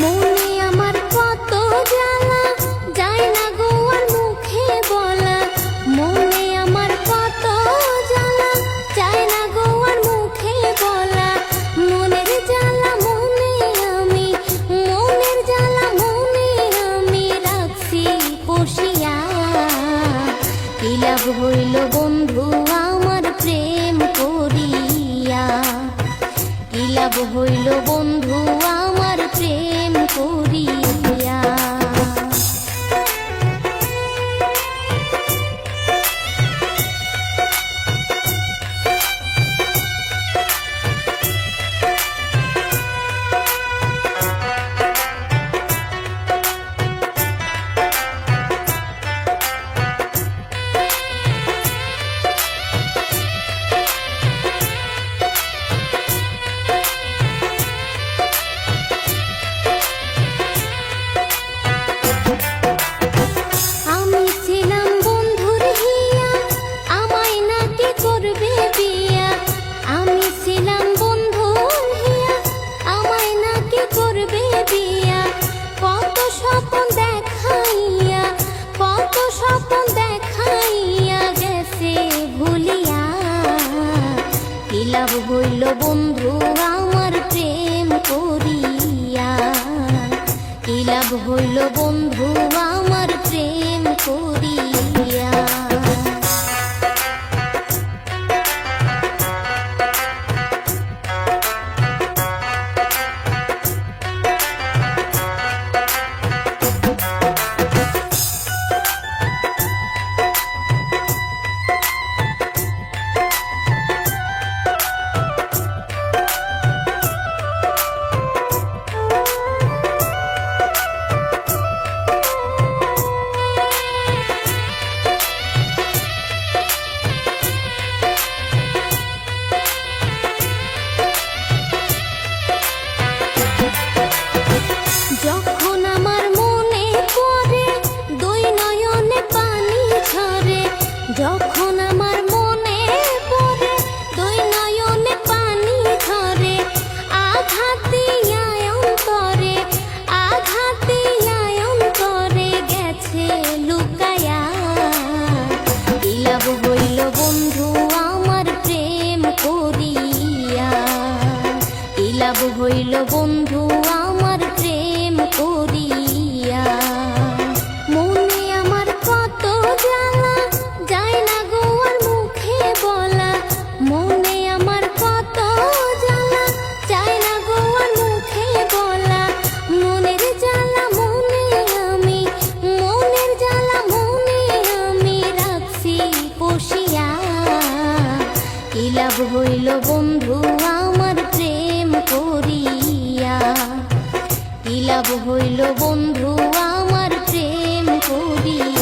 মনে আমার কত জ্বালা, যায় না গো আর মুখে বলা। মনে আমার কত জ্বালা, যায় না গো আর মুখে বলা। মনের জ্বালা মনে আমি, মনের জ্বালা মনে আমি রাখছি পুষিয়া। কি লাভ হইল বন্ধু আমার প্রেম করিয়া, কি লাভ হইল বন্ধু আমার প্রেম করিয়া। আমি ছিলাম বন্ধুর হিয়া, আমায় নাকি করবে বিয়া। আমি ছিলাম বন্ধুর হিয়া, আমায় নাকি করবে বিয়া। কত স্বপ্ন দেখাইয়া, কত স্বপ্ন দেখাইয়া গেছে ভুলিয়া। কি লাভ হইল বন্ধু আমার প্রেম করিয়া, কি লাভ হইল বন্ধু আমার প্রেম করিয়া। যখন আমার মনে পড়ে দুই নয়নে পানি ঝরে, যখন আমার মনে পড়ে দুই নয়নে পানি ঝরে। আঘাত দিয়ায় অন্তরে, আঘাত দিয়ায় অন্তরে গেছে লুকায়া। কি লাভ হইল বন্ধু আমার প্রেম করিয়া, কি লাভ হইল বন্ধু আমার প্রেম করিয়া। মনে আমার কত জ্বালা, যায় না গো আর মুখে বলা। মনে আমার কত জ্বালা, যায় না গো আর মুখে বলা। মনের জ্বালা মনে আমি, মনের জ্বালা মনে আমি রাখছি পুষিয়া। কি লাভ হইল বন্ধু আমার প্রেম করিয়া, কি লাভ হইল বন্ধু আমার প্রেম করিয়া।